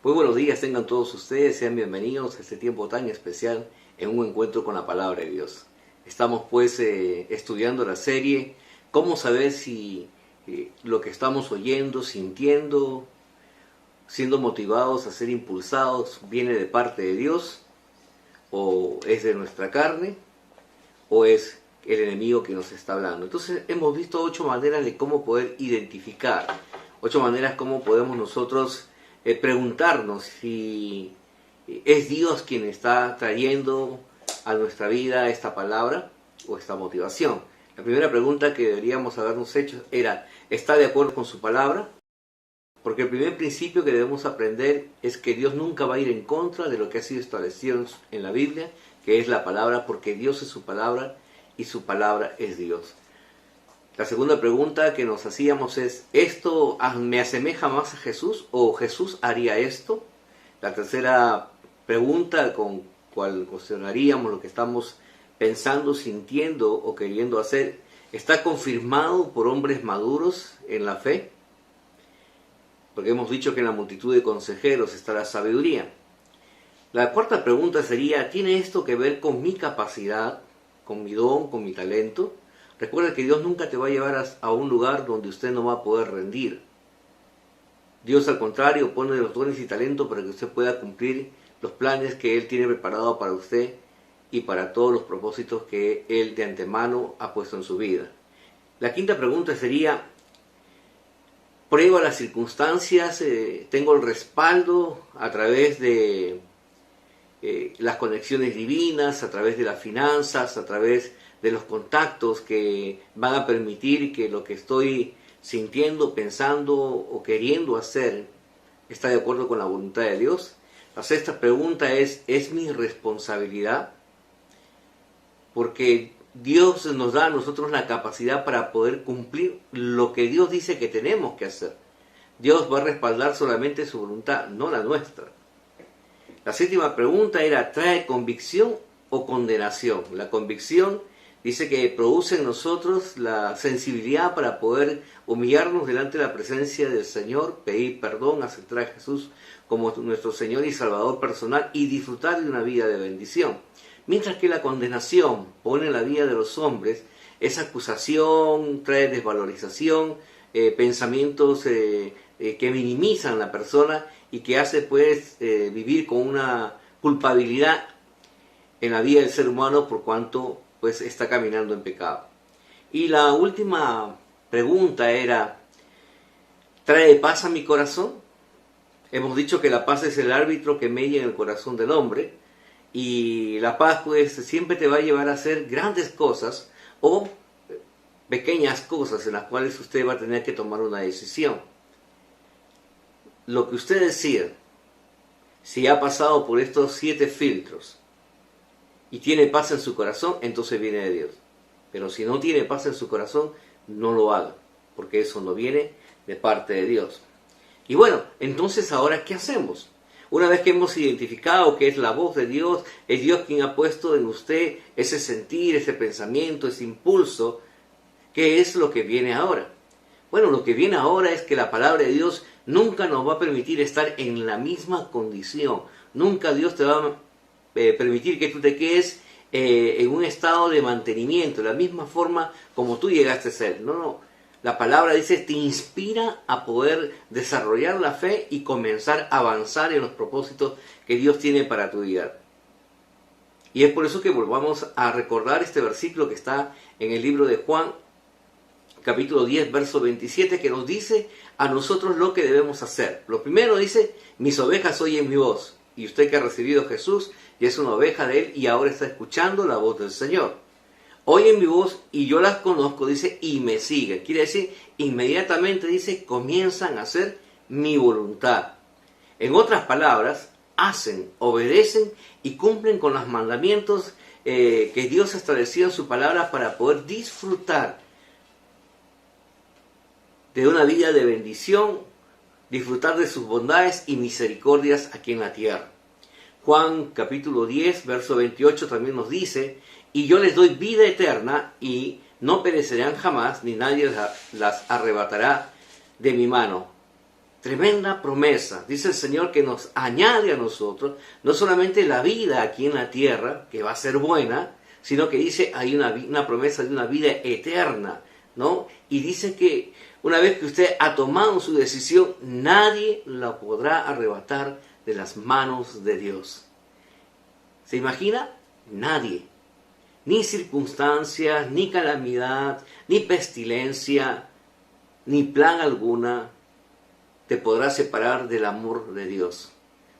Muy buenos días, tengan todos ustedes, sean bienvenidos a este tiempo tan especial en un encuentro con la palabra de Dios. Estamos pues estudiando la serie Cómo saber si lo que estamos oyendo, sintiendo, siendo motivados a ser impulsados viene de parte de Dios o es de nuestra carne o es el enemigo que nos está hablando. Entonces hemos visto 8 maneras de cómo poder identificar, 8 maneras cómo podemos nosotros preguntarnos si es Dios quien está trayendo a nuestra vida esta palabra o esta motivación. La primera pregunta que deberíamos habernos hecho era, ¿está de acuerdo con su palabra? Porque el primer principio que debemos aprender es que Dios nunca va a ir en contra de lo que ha sido establecido en la Biblia, que es la palabra, porque Dios es su palabra y su palabra es Dios. La segunda pregunta que nos hacíamos es, ¿esto me asemeja más a Jesús o Jesús haría esto? La tercera pregunta con cual cuestionaríamos lo que estamos pensando, sintiendo o queriendo hacer, ¿está confirmado por hombres maduros en la fe? Porque hemos dicho que en la multitud de consejeros está la sabiduría. La cuarta pregunta sería, ¿tiene esto que ver con mi capacidad, con mi don, con mi talento? Recuerda que Dios nunca te va a llevar a un lugar donde usted no va a poder rendir. Dios, al contrario, pone los dones y talentos para que usted pueda cumplir los planes que Él tiene preparado para usted y para todos los propósitos que Él de antemano ha puesto en su vida. La quinta pregunta sería, ¿pruebo las circunstancias? ¿Tengo el respaldo a través de las conexiones divinas, a través de las finanzas, a través de los contactos que van a permitir que lo que estoy sintiendo, pensando o queriendo hacer está de acuerdo con la voluntad de Dios? La sexta pregunta ¿es mi responsabilidad? Porque Dios nos da a nosotros la capacidad para poder cumplir lo que Dios dice que tenemos que hacer. Dios va a respaldar solamente su voluntad, no la nuestra. La séptima pregunta era, ¿trae convicción o condenación? La convicción dice que produce en nosotros la sensibilidad para poder humillarnos delante de la presencia del Señor, pedir perdón, aceptar a Jesús como nuestro Señor y Salvador personal y disfrutar de una vida de bendición. Mientras que la condenación pone en la vida de los hombres esa acusación, trae desvalorización, pensamientos que minimizan a la persona y que hace pues vivir con una culpabilidad en la vida del ser humano por cuanto pues está caminando en pecado. Y la última pregunta era, ¿trae paz a mi corazón? Hemos dicho que la paz es el árbitro que media en el corazón del hombre, y la paz pues siempre te va a llevar a hacer grandes cosas o pequeñas cosas en las cuales usted va a tener que tomar una decisión. Lo que usted decida, si ha pasado por estos 7 filtros y tiene paz en su corazón, entonces viene de Dios. Pero si no tiene paz en su corazón, no lo haga, porque eso no viene de parte de Dios. Y bueno, entonces ahora, ¿qué hacemos? Una vez que hemos identificado que es la voz de Dios, es Dios quien ha puesto en usted ese sentir, ese pensamiento, ese impulso, ¿qué es lo que viene ahora? Bueno, lo que viene ahora es que la palabra de Dios nunca nos va a permitir estar en la misma condición. Nunca Dios te va a permitir que tú te quedes en un estado de mantenimiento, de la misma forma como tú llegaste a ser. No. La palabra dice, te inspira a poder desarrollar la fe y comenzar a avanzar en los propósitos que Dios tiene para tu vida. Y es por eso que volvamos a recordar este versículo que está en el libro de Juan, capítulo 10, verso 27, que nos dice a nosotros lo que debemos hacer. Lo primero dice, mis ovejas oyen mi voz. Y usted que ha recibido a Jesús y es una oveja de Él y ahora está escuchando la voz del Señor. Oyen mi voz y yo las conozco, dice, y me siguen. Quiere decir, inmediatamente dice, comienzan a hacer mi voluntad. En otras palabras, hacen, obedecen y cumplen con los mandamientos que Dios ha establecido en su palabra para poder disfrutar de una vida de bendición, disfrutar de sus bondades y misericordias aquí en la tierra. Juan capítulo 10, verso 28 también nos dice, y yo les doy vida eterna y no perecerán jamás, ni nadie las arrebatará de mi mano. Tremenda promesa. Dice el Señor que nos añade a nosotros no solamente la vida aquí en la tierra, que va a ser buena, sino que dice hay una promesa de una vida eterna, ¿no? Y dice que una vez que usted ha tomado su decisión, nadie la podrá arrebatar de las manos de Dios. ¿Se imagina? Nadie. Ni circunstancias, ni calamidad, ni pestilencia, ni plan alguna te podrá separar del amor de Dios,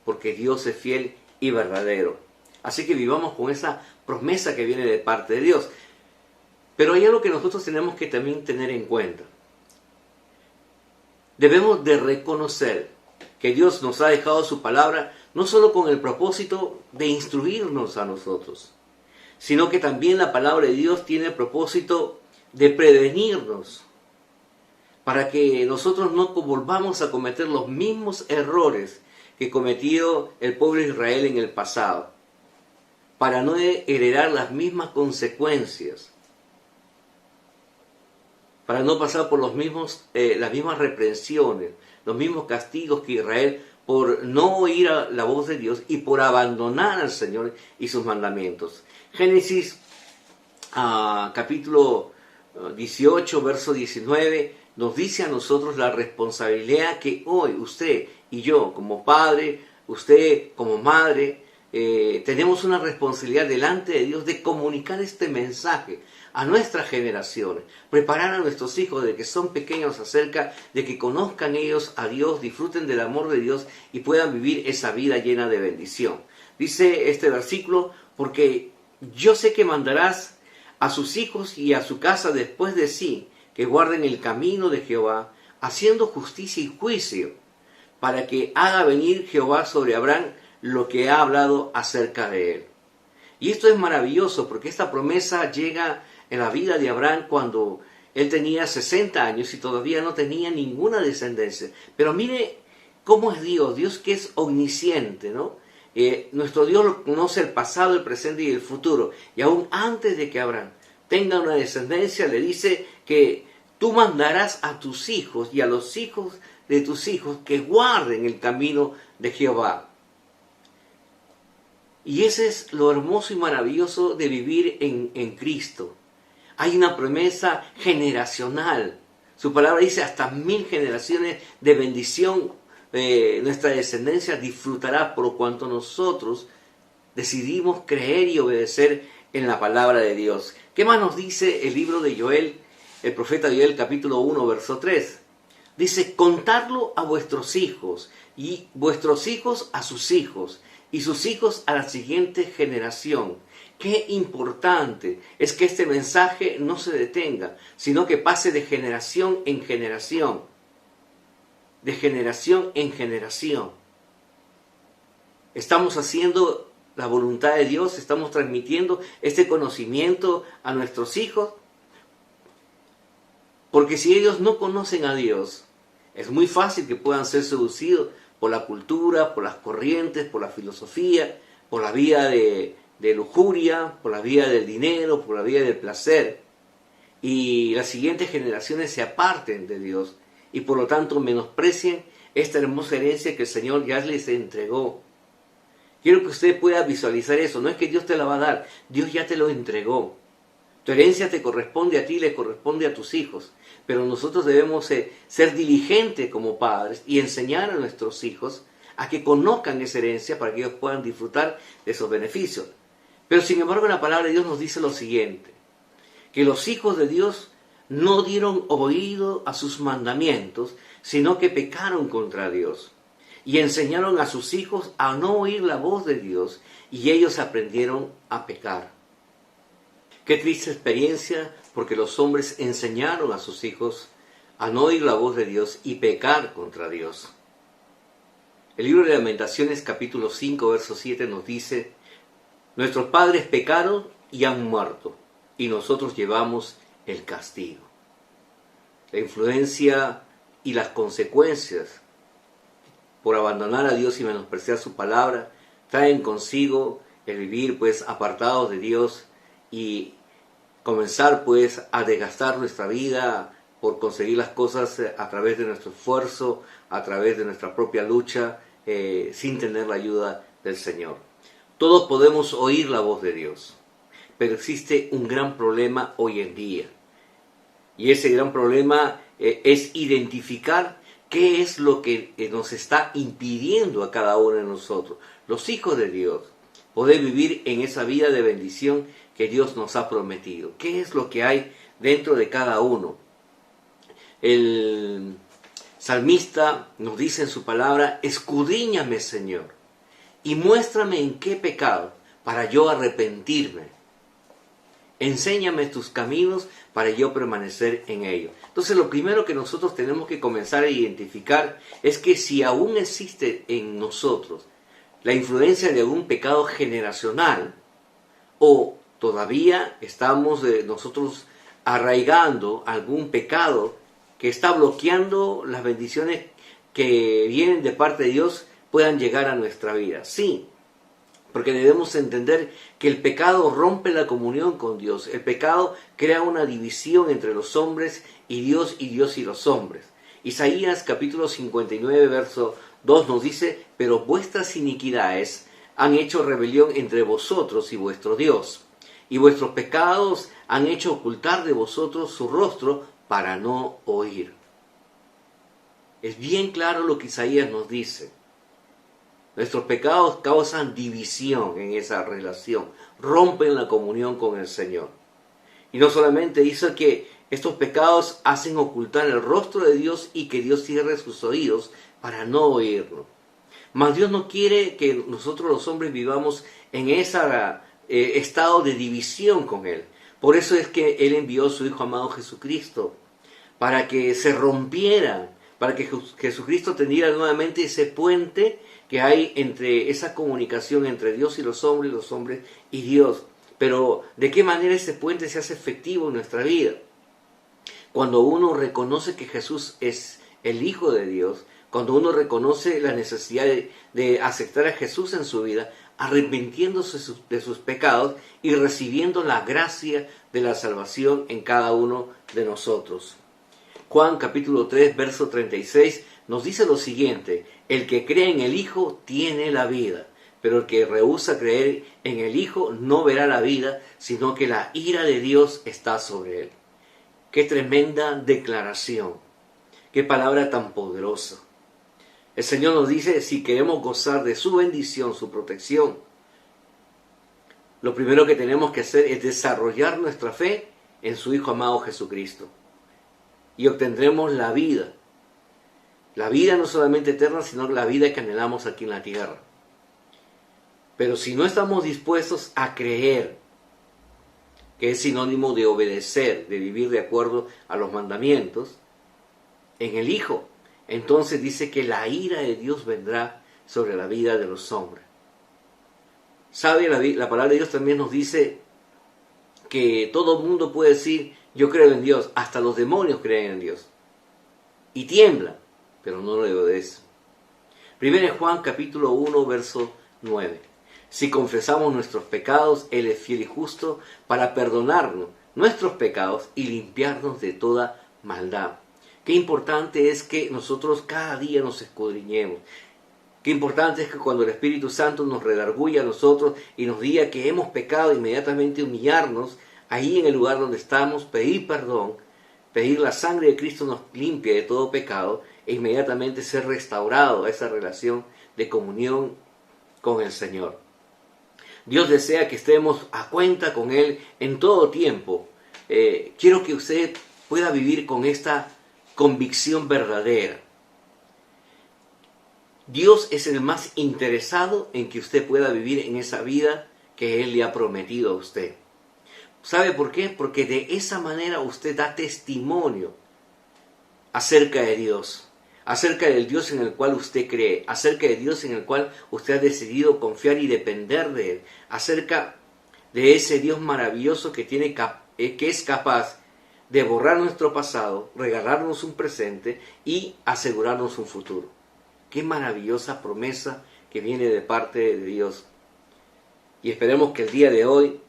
porque Dios es fiel y verdadero. Así que vivamos con esa promesa que viene de parte de Dios. Pero hay algo que nosotros tenemos que también tener en cuenta. Debemos de reconocer que Dios nos ha dejado su palabra no solo con el propósito de instruirnos a nosotros, sino que también la palabra de Dios tiene el propósito de prevenirnos, para que nosotros no volvamos a cometer los mismos errores que cometió el pueblo de Israel en el pasado, para no heredar las mismas consecuencias, para no pasar por las mismas reprensiones, los mismos castigos que Israel por no oír a la voz de Dios y por abandonar al Señor y sus mandamientos. Génesis capítulo 18, verso 19, nos dice a nosotros la responsabilidad que hoy usted y yo como padre, usted como madre, tenemos una responsabilidad delante de Dios de comunicar este mensaje a nuestras generaciones, preparar a nuestros hijos de que son pequeños acerca de que conozcan ellos a Dios, disfruten del amor de Dios y puedan vivir esa vida llena de bendición. Dice este versículo, porque yo sé que mandarás a sus hijos y a su casa después de sí, que guarden el camino de Jehová, haciendo justicia y juicio, para que haga venir Jehová sobre Abraham lo que ha hablado acerca de él. Y esto es maravilloso, porque esta promesa llega en la vida de Abraham cuando él tenía 60 años y todavía no tenía ninguna descendencia. Pero mire cómo es Dios, Dios que es omnisciente, ¿no? Nuestro Dios conoce el pasado, el presente y el futuro. Y aún antes de que Abraham tenga una descendencia, le dice que tú mandarás a tus hijos y a los hijos de tus hijos que guarden el camino de Jehová. Y ese es lo hermoso y maravilloso de vivir en Cristo. Hay una promesa generacional. Su palabra dice hasta 1000 generaciones de bendición. Nuestra descendencia disfrutará por cuanto nosotros decidimos creer y obedecer en la palabra de Dios. ¿Qué más nos dice el libro de Joel, el profeta Joel, capítulo 1, verso 3? Dice, contadlo a vuestros hijos, y vuestros hijos a sus hijos, y sus hijos a la siguiente generación. Qué importante es que este mensaje no se detenga, sino que pase de generación en generación. De generación en generación. Estamos haciendo la voluntad de Dios, estamos transmitiendo este conocimiento a nuestros hijos, porque si ellos no conocen a Dios, es muy fácil que puedan ser seducidos por la cultura, por las corrientes, por la filosofía, por la vía de lujuria, por la vía del dinero, por la vía del placer, y las siguientes generaciones se aparten de Dios y por lo tanto menosprecien esta hermosa herencia que el Señor ya les entregó. Quiero que usted pueda visualizar eso. No es que Dios te la va a dar, Dios ya te lo entregó. Tu herencia te corresponde a ti, le corresponde a tus hijos. Pero nosotros debemos ser diligentes como padres y enseñar a nuestros hijos a que conozcan esa herencia para que ellos puedan disfrutar de esos beneficios. Pero sin embargo la palabra de Dios nos dice lo siguiente, que los hijos de Dios no dieron oído a sus mandamientos, sino que pecaron contra Dios. Y enseñaron a sus hijos a no oír la voz de Dios, y ellos aprendieron a pecar. Qué triste experiencia, porque los hombres enseñaron a sus hijos a no oír la voz de Dios y pecar contra Dios. El libro de Lamentaciones, capítulo 5, verso 7 nos dice, nuestros padres pecaron y han muerto, y nosotros llevamos el castigo. La influencia y las consecuencias por abandonar a Dios y menospreciar su palabra traen consigo el vivir pues apartados de Dios y comenzar pues a desgastar nuestra vida por conseguir las cosas a través de nuestro esfuerzo, a través de nuestra propia lucha, sin tener la ayuda del Señor. Todos podemos oír la voz de Dios, pero existe un gran problema hoy en día. Y ese gran problema es identificar qué es lo que nos está impidiendo a cada uno de nosotros, los hijos de Dios, poder vivir en esa vida de bendición que Dios nos ha prometido. ¿Qué es lo que hay dentro de cada uno? El salmista nos dice en su palabra: escudriñame, Señor, y muéstrame en qué pecado, para yo arrepentirme. Enséñame tus caminos para yo permanecer en ellos. Entonces, lo primero que nosotros tenemos que comenzar a identificar es que si aún existe en nosotros la influencia de algún pecado generacional, o todavía estamos nosotros arraigando algún pecado que está bloqueando las bendiciones que vienen de parte de Dios, puedan llegar a nuestra vida. Sí, porque debemos entender que el pecado rompe la comunión con Dios. El pecado crea una división entre los hombres y Dios y los hombres. Isaías capítulo 59, verso 2 nos dice: pero vuestras iniquidades han hecho rebelión entre vosotros y vuestro Dios, y vuestros pecados han hecho ocultar de vosotros su rostro para no oír. Es bien claro lo que Isaías nos dice. Nuestros pecados causan división en esa relación, rompen la comunión con el Señor. Y no solamente dice que estos pecados hacen ocultar el rostro de Dios y que Dios cierre sus oídos para no oírlo. Mas Dios no quiere que nosotros los hombres vivamos en ese estado de división con Él. Por eso es que Él envió a su Hijo amado Jesucristo, para que se rompiera, para que Jesucristo tendiera nuevamente ese puente que hay entre esa comunicación entre Dios y los hombres y Dios. Pero ¿de qué manera ese puente se hace efectivo en nuestra vida? Cuando uno reconoce que Jesús es el Hijo de Dios, cuando uno reconoce la necesidad de aceptar a Jesús en su vida, arrepintiéndose de sus pecados y recibiendo la gracia de la salvación en cada uno de nosotros. Juan capítulo 3, verso 36 nos dice lo siguiente: el que cree en el Hijo tiene la vida, pero el que rehúsa creer en el Hijo no verá la vida, sino que la ira de Dios está sobre él. ¡Qué tremenda declaración! ¡Qué palabra tan poderosa! El Señor nos dice, si queremos gozar de su bendición, su protección, lo primero que tenemos que hacer es desarrollar nuestra fe en su Hijo amado Jesucristo. Y obtendremos la vida. La vida no solamente eterna, sino la vida que anhelamos aquí en la tierra. Pero si no estamos dispuestos a creer, que es sinónimo de obedecer, de vivir de acuerdo a los mandamientos, en el Hijo, entonces dice que la ira de Dios vendrá sobre la vida de los hombres. ¿Sabe? La palabra de Dios también nos dice que todo el mundo puede decir, yo creo en Dios, hasta los demonios creen en Dios. Y tiemblan, pero no le obedecen. 1 Juan capítulo 1, verso 9. Si confesamos nuestros pecados, Él es fiel y justo para perdonarnos nuestros pecados y limpiarnos de toda maldad. Qué importante es que nosotros cada día nos escudriñemos. Qué importante es que cuando el Espíritu Santo nos redarguye a nosotros y nos diga que hemos pecado, inmediatamente humillarnos ahí en el lugar donde estamos, pedir perdón, pedir la sangre de Cristo nos limpia de todo pecado e inmediatamente ser restaurado a esa relación de comunión con el Señor. Dios desea que estemos a cuenta con Él en todo tiempo. Quiero que usted pueda vivir con esta convicción verdadera. Dios es el más interesado en que usted pueda vivir en esa vida que Él le ha prometido a usted. ¿Sabe por qué? Porque de esa manera usted da testimonio acerca de Dios, acerca del Dios en el cual usted cree, acerca del Dios en el cual usted ha decidido confiar y depender de Él, acerca de ese Dios maravilloso que es capaz de borrar nuestro pasado, regalarnos un presente y asegurarnos un futuro. Qué maravillosa promesa que viene de parte de Dios. Y esperemos que el día de hoy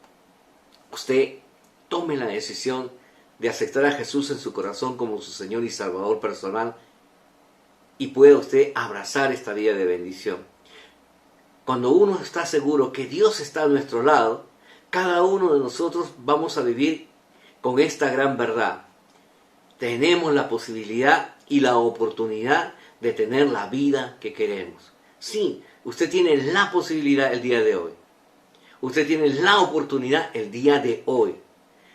usted tome la decisión de aceptar a Jesús en su corazón como su Señor y Salvador personal, y pueda usted abrazar esta vida de bendición. Cuando uno está seguro que Dios está a nuestro lado, cada uno de nosotros vamos a vivir con esta gran verdad. Tenemos la posibilidad y la oportunidad de tener la vida que queremos. Sí, usted tiene la posibilidad el día de hoy. Usted tiene la oportunidad el día de hoy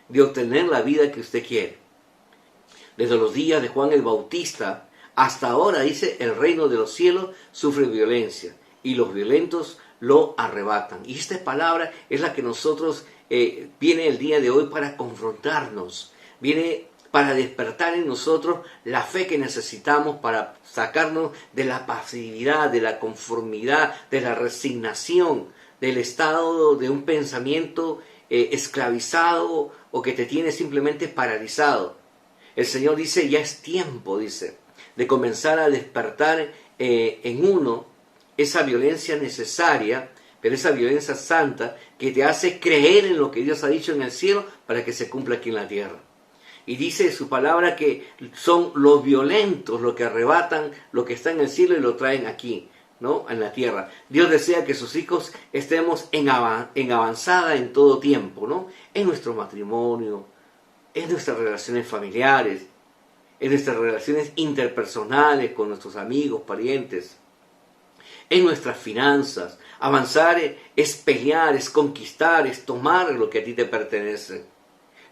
de obtener la vida que usted quiere. Desde los días de Juan el Bautista hasta ahora, dice, el reino de los cielos sufre violencia y los violentos lo arrebatan. Y esta palabra es la que nosotros viene el día de hoy para confrontarnos, viene para despertar en nosotros la fe que necesitamos para sacarnos de la pasividad, de la conformidad, de la resignación, del estado de un pensamiento esclavizado o que te tiene simplemente paralizado. El Señor dice, ya es tiempo, dice, de comenzar a despertar en uno esa violencia necesaria, pero esa violencia santa que te hace creer en lo que Dios ha dicho en el cielo para que se cumpla aquí en la tierra. Y dice su palabra que son los violentos los que arrebatan lo que está en el cielo y lo traen aquí, ¿no? En la tierra. Dios desea que sus hijos estemos en avanzada en todo tiempo, ¿no? En nuestro matrimonio, en nuestras relaciones familiares, en nuestras relaciones interpersonales con nuestros amigos, parientes, en nuestras finanzas. Avanzar es pelear, es conquistar, es tomar lo que a ti te pertenece,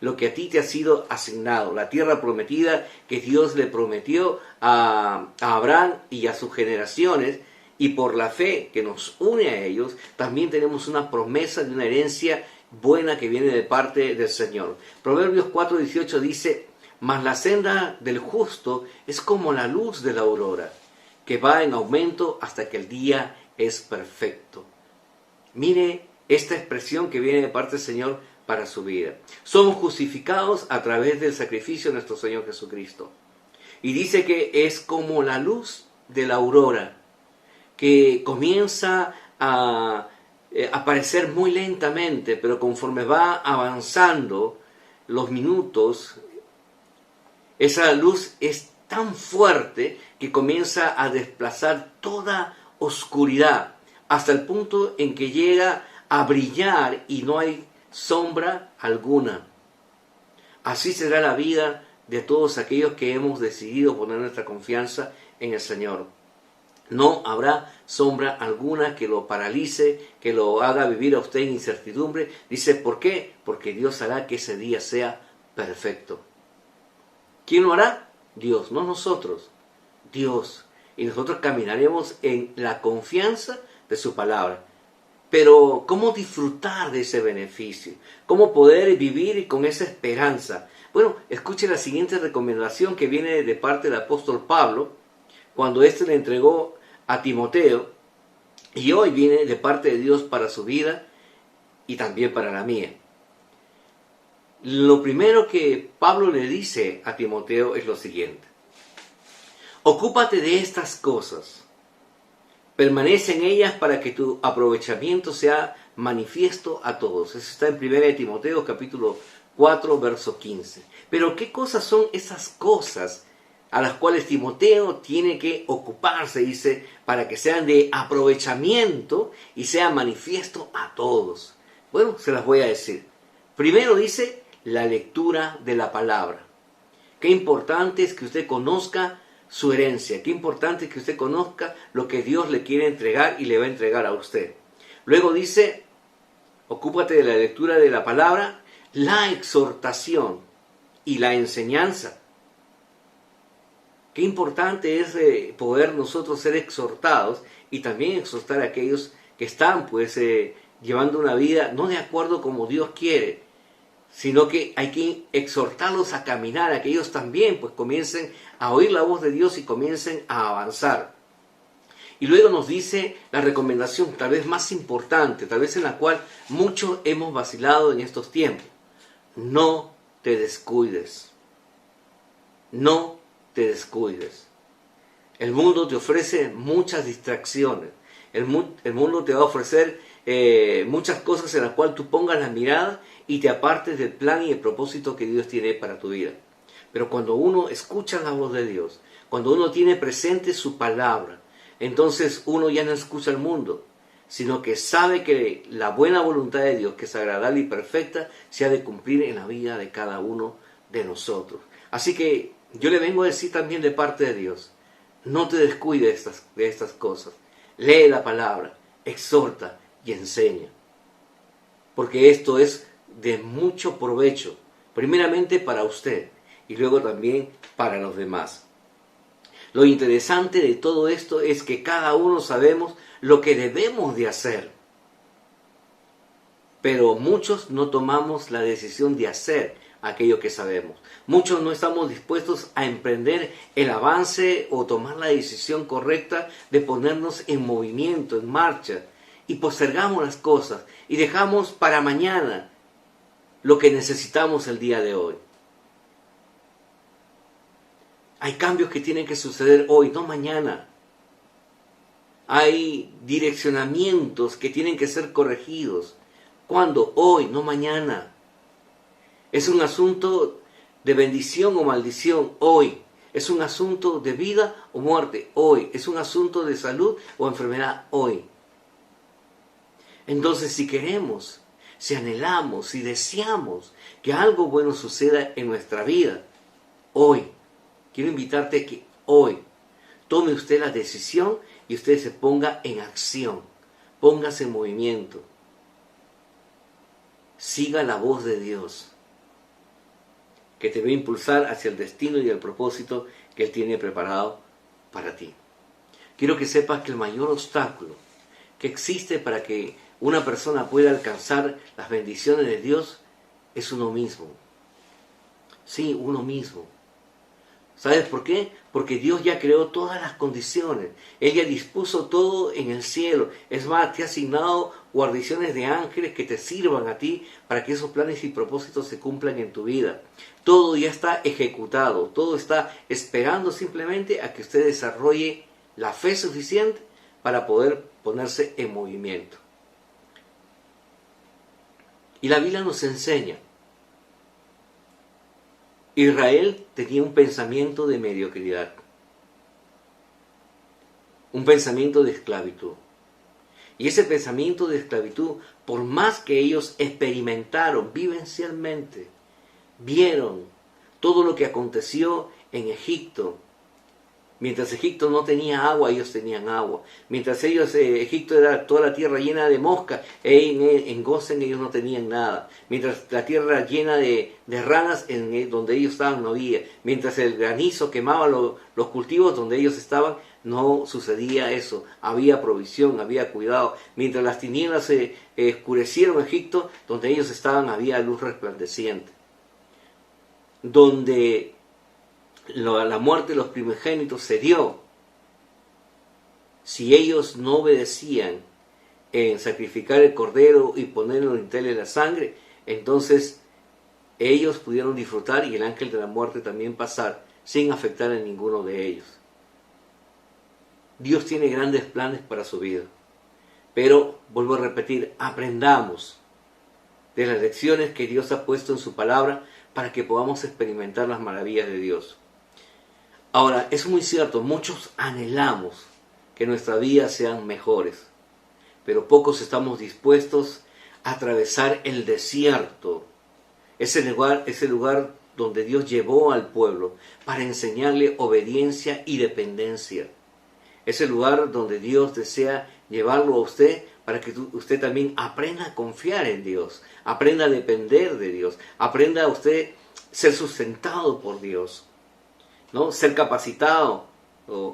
lo que a ti te ha sido asignado, la tierra prometida que Dios le prometió a Abraham y a sus generaciones, y por la fe que nos une a ellos, también tenemos una promesa de una herencia buena que viene de parte del Señor. Proverbios 4:18 dice, mas la senda del justo es como la luz de la aurora, que va en aumento hasta que el día es perfecto. Mire esta expresión que viene de parte del Señor para su vida. Somos justificados a través del sacrificio de nuestro Señor Jesucristo. Y dice que es como la luz de la aurora, que comienza a aparecer muy lentamente, pero conforme va avanzando los minutos, esa luz es tan fuerte que comienza a desplazar toda oscuridad hasta el punto en que llega a brillar y no hay sombra alguna. Así será la vida de todos aquellos que hemos decidido poner nuestra confianza en el Señor. No habrá sombra alguna que lo paralice, que lo haga vivir a usted en incertidumbre. Dice, ¿por qué? Porque Dios hará que ese día sea perfecto. ¿Quién lo hará? Dios, no nosotros. Dios. Y nosotros caminaremos en la confianza de su palabra. Pero, ¿cómo disfrutar de ese beneficio? ¿Cómo poder vivir con esa esperanza? Bueno, escuche la siguiente recomendación que viene de parte del apóstol Pablo, cuando éste le entregó a Timoteo, y hoy viene de parte de Dios para su vida y también para la mía. Lo primero que Pablo le dice a Timoteo es lo siguiente: ocúpate de estas cosas, permanece en ellas para que tu aprovechamiento sea manifiesto a todos. Eso está en 1 Timoteo capítulo 4, verso 15. Pero ¿qué cosas son esas cosas a las cuales Timoteo tiene que ocuparse? Dice, para que sean de aprovechamiento y sea manifiesto a todos. Bueno, se las voy a decir. Primero dice, la lectura de la palabra. Qué importante es que usted conozca su herencia. Qué importante es que usted conozca lo que Dios le quiere entregar y le va a entregar a usted. Luego dice, ocúpate de la lectura de la palabra, la exhortación y la enseñanza. Qué importante es poder nosotros ser exhortados y también exhortar a aquellos que están llevando una vida no de acuerdo como Dios quiere, sino que hay que exhortarlos a caminar, a que ellos también comiencen a oír la voz de Dios y comiencen a avanzar. Y luego nos dice la recomendación tal vez más importante, tal vez en la cual muchos hemos vacilado en estos tiempos. No te descuides. No te descuides. El mundo te ofrece muchas distracciones. El mundo te va a ofrecer muchas cosas en las cuales tú pongas la mirada y te apartes del plan y el propósito que Dios tiene para tu vida. Pero cuando uno escucha la voz de Dios, cuando uno tiene presente su palabra, entonces uno ya no escucha al mundo, sino que sabe que la buena voluntad de Dios, que es agradable y perfecta, se ha de cumplir en la vida de cada uno de nosotros. Así que yo le vengo a decir también de parte de Dios, no te descuides de estas cosas. Lee la palabra, exhorta y enseña. Porque esto es de mucho provecho, primeramente para usted y luego también para los demás. Lo interesante de todo esto es que cada uno sabemos lo que debemos de hacer. Pero muchos no tomamos la decisión de hacer aquello que sabemos. Muchos no estamos dispuestos a emprender el avance o tomar la decisión correcta de ponernos en movimiento, en marcha, y postergamos las cosas y dejamos para mañana lo que necesitamos el día de hoy. Hay cambios que tienen que suceder hoy, no mañana. Hay direccionamientos que tienen que ser corregidos. ¿Cuándo? Hoy, no mañana. Es un asunto de bendición o maldición hoy. Es un asunto de vida o muerte hoy. Es un asunto de salud o enfermedad hoy. Entonces, si queremos, si anhelamos, si deseamos que algo bueno suceda en nuestra vida, hoy, quiero invitarte a que hoy tome usted la decisión y usted se ponga en acción. Póngase en movimiento. Siga la voz de Dios, que te va a impulsar hacia el destino y el propósito que Él tiene preparado para ti. Quiero que sepas que el mayor obstáculo que existe para que una persona pueda alcanzar las bendiciones de Dios es uno mismo. Sí, uno mismo. ¿Sabes por qué? Porque Dios ya creó todas las condiciones. Él ya dispuso todo en el cielo. Es más, te ha asignado guarniciones de ángeles que te sirvan a ti para que esos planes y propósitos se cumplan en tu vida. Todo ya está ejecutado. Todo está esperando simplemente a que usted desarrolle la fe suficiente para poder ponerse en movimiento. Y la Biblia nos enseña. Israel tenía un pensamiento de mediocridad, un pensamiento de esclavitud. Y ese pensamiento de esclavitud, por más que ellos experimentaron vivencialmente, vieron todo lo que aconteció en Egipto. Mientras Egipto no tenía agua, ellos tenían agua. Mientras Egipto era toda la tierra llena de moscas, en Gosén ellos no tenían nada. Mientras la tierra llena de ranas, donde ellos estaban no había. Mientras el granizo quemaba los cultivos donde ellos estaban, no sucedía eso. Había provisión, había cuidado. Mientras las tinieblas se oscurecieron Egipto, donde ellos estaban había luz resplandeciente. Donde la muerte de los primogénitos se dio. Si ellos no obedecían en sacrificar el cordero y ponerlo en tela de la sangre, entonces ellos pudieron disfrutar y el ángel de la muerte también pasar sin afectar a ninguno de ellos. Dios tiene grandes planes para su vida, pero vuelvo a repetir, aprendamos de las lecciones que Dios ha puesto en su palabra para que podamos experimentar las maravillas de Dios. Ahora, es muy cierto, muchos anhelamos que nuestras vidas sean mejores, pero pocos estamos dispuestos a atravesar el desierto, ese lugar donde Dios llevó al pueblo para enseñarle obediencia y dependencia. Ese lugar donde Dios desea llevarlo a usted para que usted también aprenda a confiar en Dios, aprenda a depender de Dios, aprenda a usted ser sustentado por Dios, ¿no? Ser capacitado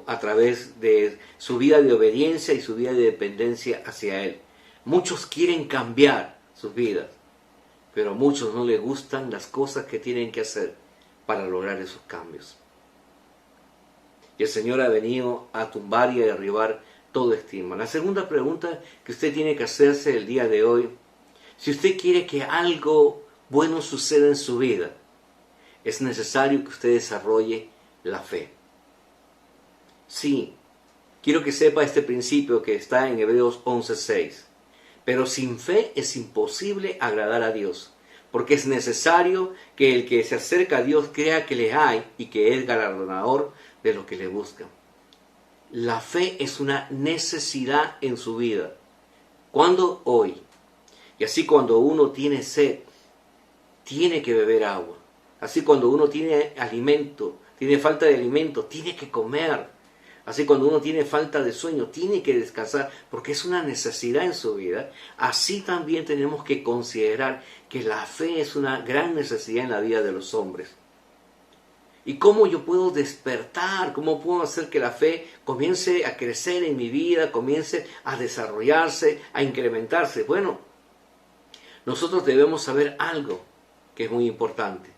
a través de su vida de obediencia y su vida de dependencia hacia Él. Muchos quieren cambiar sus vidas, pero a muchos no les gustan las cosas que tienen que hacer para lograr esos cambios. Y el Señor ha venido a tumbar y a derribar todo estigma. La segunda pregunta que usted tiene que hacerse el día de hoy, si usted quiere que algo bueno suceda en su vida, es necesario que usted desarrolle la fe. Sí, quiero que sepa este principio que está en Hebreos 11:6. Pero sin fe es imposible agradar a Dios, porque es necesario que el que se acerca a Dios crea que le hay y que es galardonador de los que le buscan. La fe es una necesidad en su vida. ¿Cuándo? Hoy. Y así cuando uno tiene sed, tiene que beber agua. Así cuando uno tiene alimento, tiene falta de alimento, tiene que comer. Así cuando uno tiene falta de sueño, tiene que descansar, porque es una necesidad en su vida. Así también tenemos que considerar que la fe es una gran necesidad en la vida de los hombres. ¿Y cómo yo puedo despertar? ¿Cómo puedo hacer que la fe comience a crecer en mi vida, comience a desarrollarse, a incrementarse? Bueno, nosotros debemos saber algo que es muy importante.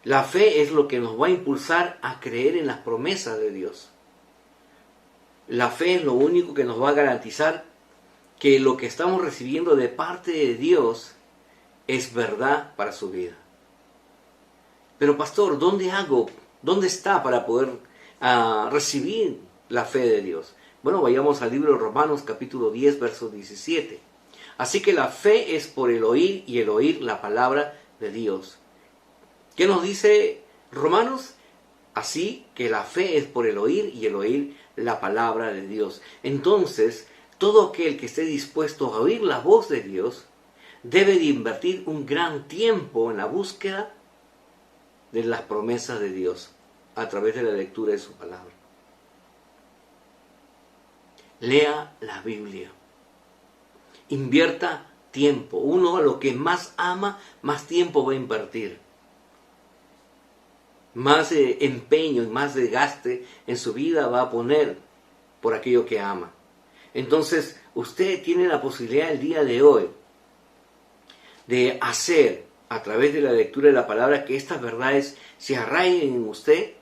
La fe es lo que nos va a impulsar a creer en las promesas de Dios. La fe es lo único que nos va a garantizar que lo que estamos recibiendo de parte de Dios es verdad para su vida. Pero pastor, ¿dónde hago? ¿Dónde está para poder recibir la fe de Dios? Bueno, vayamos al libro de Romanos capítulo 10, verso 17. Así que la fe es por el oír y el oír la palabra de Dios. ¿Qué nos dice Romanos? Así que la fe es por el oír y el oír la palabra de Dios. Entonces, todo aquel que esté dispuesto a oír la voz de Dios debe de invertir un gran tiempo en la búsqueda de las promesas de Dios a través de la lectura de su palabra. Lea la Biblia. Invierta tiempo. Uno a lo que más ama, más tiempo va a invertir. Más empeño y más desgaste en su vida va a poner por aquello que ama. Entonces, usted tiene la posibilidad el día de hoy de hacer, a través de la lectura de la palabra, que estas verdades se arraiguen en usted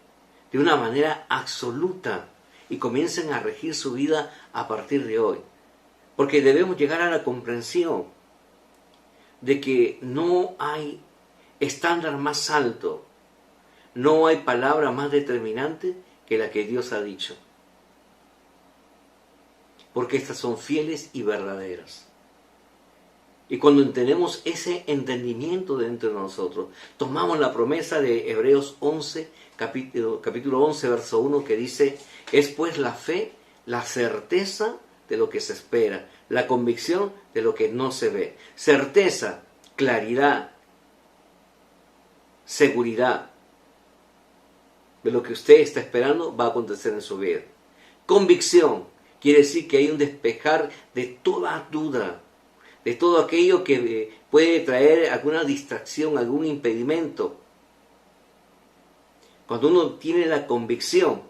de una manera absoluta y comiencen a regir su vida a partir de hoy. Porque debemos llegar a la comprensión de que no hay estándar más alto, no hay palabra más determinante que la que Dios ha dicho. Porque estas son fieles y verdaderas. Y cuando tenemos ese entendimiento dentro de nosotros, tomamos la promesa de Hebreos 11, capítulo 11, verso 1, que dice: es pues la fe, la certeza de lo que se espera, la convicción de lo que no se ve. Certeza, claridad, seguridad de lo que usted está esperando va a acontecer en su vida. Convicción quiere decir que hay un despejar de toda duda, de todo aquello que puede traer alguna distracción, algún impedimento. Cuando uno tiene la convicción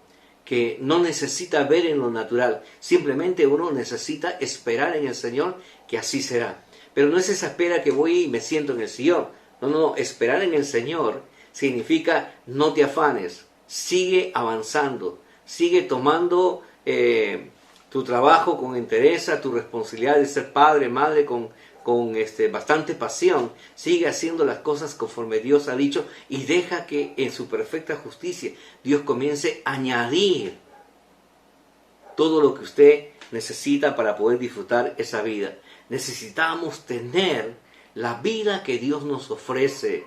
que no necesita ver en lo natural, simplemente uno necesita esperar en el Señor que así será. Pero no es esa espera que voy y me siento en el sillón. No, esperar en el Señor significa no te afanes, sigue avanzando, sigue tomando tu trabajo con entereza, tu responsabilidad de ser padre, madre con bastante pasión, sigue haciendo las cosas conforme Dios ha dicho y deja que en su perfecta justicia Dios comience a añadir todo lo que usted necesita para poder disfrutar esa vida. Necesitamos tener la vida que Dios nos ofrece.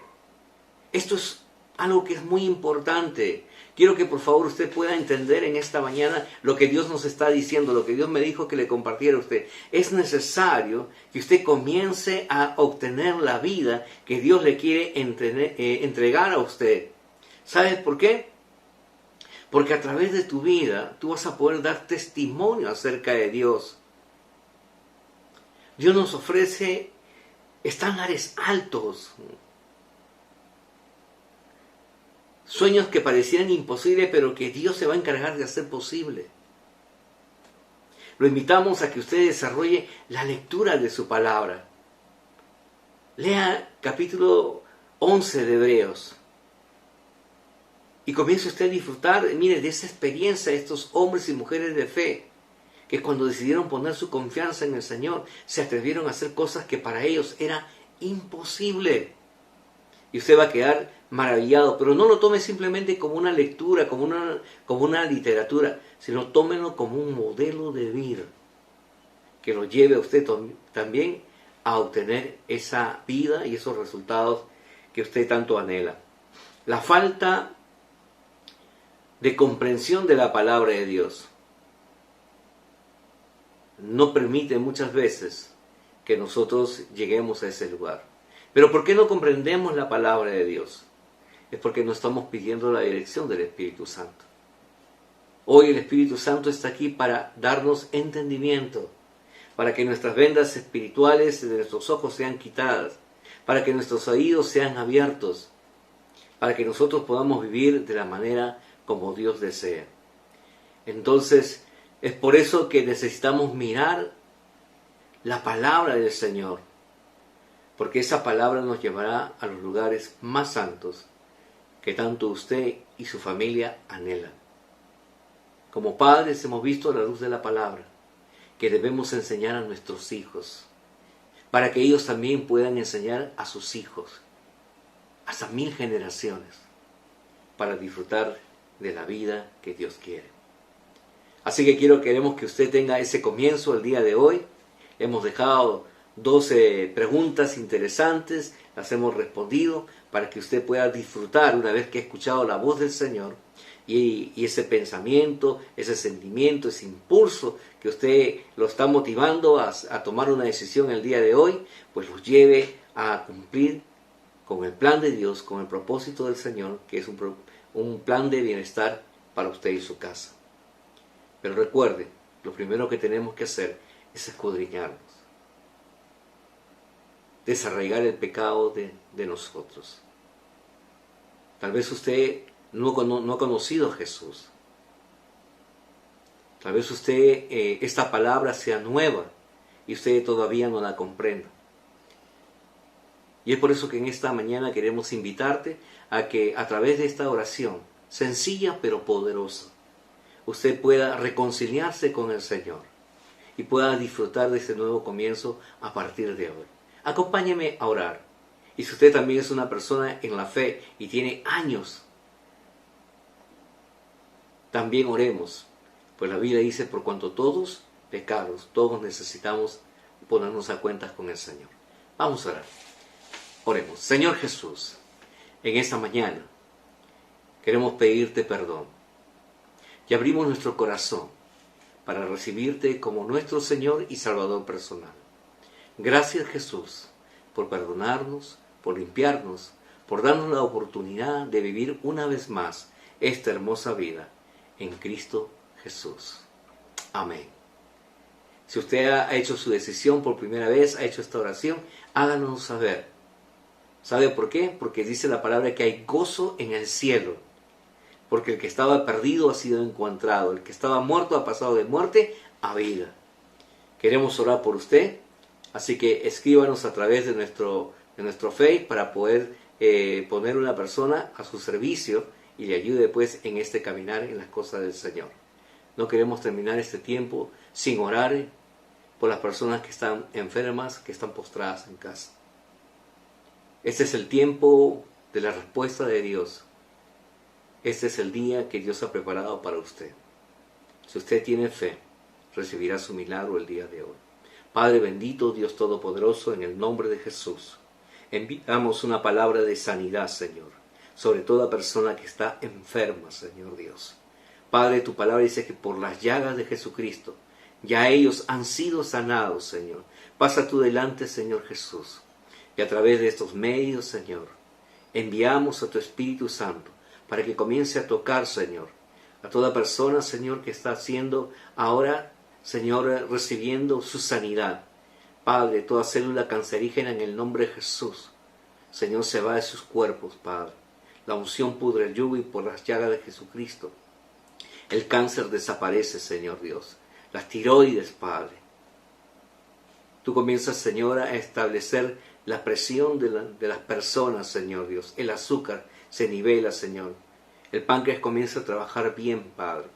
Esto es algo que es muy importante. Quiero que por favor usted pueda entender en esta mañana lo que Dios nos está diciendo, lo que Dios me dijo que le compartiera a usted. Es necesario que usted comience a obtener la vida que Dios le quiere entregar a usted. ¿Sabes por qué? Porque a través de tu vida tú vas a poder dar testimonio acerca de Dios. Dios nos ofrece estándares altos, sueños que parecieran imposibles, pero que Dios se va a encargar de hacer posible. Lo invitamos a que usted desarrolle la lectura de su palabra. Lea capítulo 11 de Hebreos. Y comience usted a disfrutar, mire, de esa experiencia de estos hombres y mujeres de fe, que cuando decidieron poner su confianza en el Señor, se atrevieron a hacer cosas que para ellos era imposible. Y usted va a quedar maravillado, pero no lo tome simplemente como una lectura, como una literatura, sino tómenlo como un modelo de vida que lo lleve a usted también a obtener esa vida y esos resultados que usted tanto anhela. La falta de comprensión de la palabra de Dios no permite muchas veces que nosotros lleguemos a ese lugar. Pero ¿por qué no comprendemos la palabra de Dios? Es porque no estamos pidiendo la dirección del Espíritu Santo. Hoy el Espíritu Santo está aquí para darnos entendimiento, para que nuestras vendas espirituales de nuestros ojos sean quitadas, para que nuestros oídos sean abiertos, para que nosotros podamos vivir de la manera como Dios desea. Entonces, es por eso que necesitamos mirar la palabra del Señor, porque esa palabra nos llevará a los lugares más santos que tanto usted y su familia anhelan. Como padres hemos visto a la luz de la palabra que debemos enseñar a nuestros hijos, para que ellos también puedan enseñar a sus hijos, hasta 1000 generaciones, para disfrutar de la vida que Dios quiere. Así que queremos que usted tenga ese comienzo el día de hoy. Hemos dejado 12 preguntas interesantes, las hemos respondido para que usted pueda disfrutar una vez que ha escuchado la voz del Señor y ese pensamiento, ese sentimiento, ese impulso que usted lo está motivando a tomar una decisión el día de hoy, pues los lleve a cumplir con el plan de Dios, con el propósito del Señor, que es un plan de bienestar para usted y su casa. Pero recuerde, lo primero que tenemos que hacer es escudriñarnos, desarraigar el pecado de nosotros. Tal vez usted no ha conocido a Jesús. Tal vez usted, esta palabra sea nueva y usted todavía no la comprenda. Y es por eso que en esta mañana queremos invitarte a que a través de esta oración, sencilla pero poderosa, usted pueda reconciliarse con el Señor y pueda disfrutar de este nuevo comienzo a partir de hoy. Acompáñeme a orar. Y si usted también es una persona en la fe y tiene años, también oremos. Pues la Biblia dice, por cuanto todos pecados, todos necesitamos ponernos a cuentas con el Señor. Vamos a orar. Oremos. Señor Jesús, en esta mañana queremos pedirte perdón. Y abrimos nuestro corazón para recibirte como nuestro Señor y Salvador personal. Gracias Jesús por perdonarnos, por limpiarnos, por darnos la oportunidad de vivir una vez más esta hermosa vida en Cristo Jesús. Amén. Si usted ha hecho su decisión por primera vez, ha hecho esta oración, háganos saber. ¿Sabe por qué? Porque dice la palabra que hay gozo en el cielo. Porque el que estaba perdido ha sido encontrado, el que estaba muerto ha pasado de muerte a vida. Queremos orar por usted, así que escríbanos a través de nuestro Face para poder poner una persona a su servicio y le ayude pues en este caminar en las cosas del Señor. No queremos terminar este tiempo sin orar por las personas que están enfermas, que están postradas en casa. Este es el tiempo de la respuesta de Dios. Este es el día que Dios ha preparado para usted. Si usted tiene fe, recibirá su milagro el día de hoy. Padre bendito, Dios todopoderoso, en el nombre de Jesús, enviamos una palabra de sanidad, Señor, sobre toda persona que está enferma, Señor Dios. Padre, tu palabra dice que por las llagas de Jesucristo, ya ellos han sido sanados, Señor. Pasa tú delante, Señor Jesús, y a través de estos medios, Señor, enviamos a tu Espíritu Santo para que comience a tocar, Señor, a toda persona, Señor, que está haciendo ahora, Señor, recibiendo su sanidad. Padre, toda célula cancerígena en el nombre de Jesús, Señor, se va de sus cuerpos, Padre. La unción pudre el yugo y por las llagas de Jesucristo el cáncer desaparece, Señor Dios. Las tiroides, Padre. Tú comienzas, Señor, a establecer la presión de las personas, Señor Dios. El azúcar se nivela, Señor. El páncreas comienza a trabajar bien, Padre.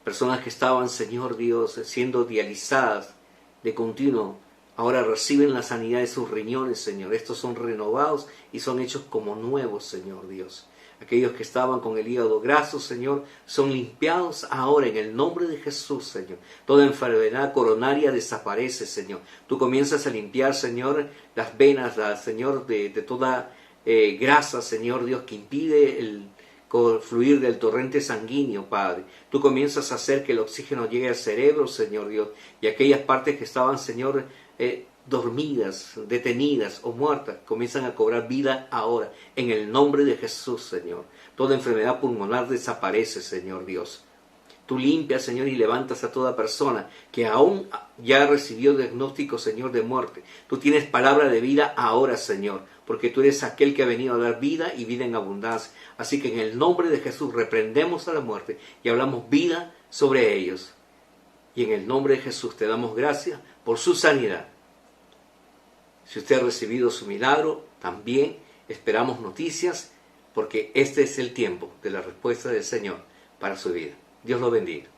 Personas que estaban, Señor Dios, siendo dializadas de continuo, Ahora reciben la sanidad de sus riñones, Señor. Estos son renovados y son hechos como nuevos, Señor Dios. Aquellos que estaban con el hígado graso, Señor, son limpiados ahora en el nombre de Jesús, Señor. Toda enfermedad coronaria desaparece, Señor. Tú comienzas a limpiar, Señor, las venas, Señor, de toda grasa, Señor Dios, que impide el fluir del torrente sanguíneo, Padre. Tú comienzas a hacer que el oxígeno llegue al cerebro, Señor Dios, y aquellas partes que estaban, Señor, dormidas, detenidas o muertas, comienzan a cobrar vida ahora, en el nombre de Jesús, Señor. Toda enfermedad pulmonar desaparece, Señor Dios. Tú limpias, Señor, y levantas a toda persona que aún ya recibió diagnóstico, Señor, de muerte. Tú tienes palabra de vida ahora, Señor, porque tú eres aquel que ha venido a dar vida y vida en abundancia. Así que en el nombre de Jesús reprendemos a la muerte y hablamos vida sobre ellos. Y en el nombre de Jesús te damos gracias por su sanidad. Si usted ha recibido su milagro, también esperamos noticias, porque este es el tiempo de la respuesta del Señor para su vida. Dios lo bendiga.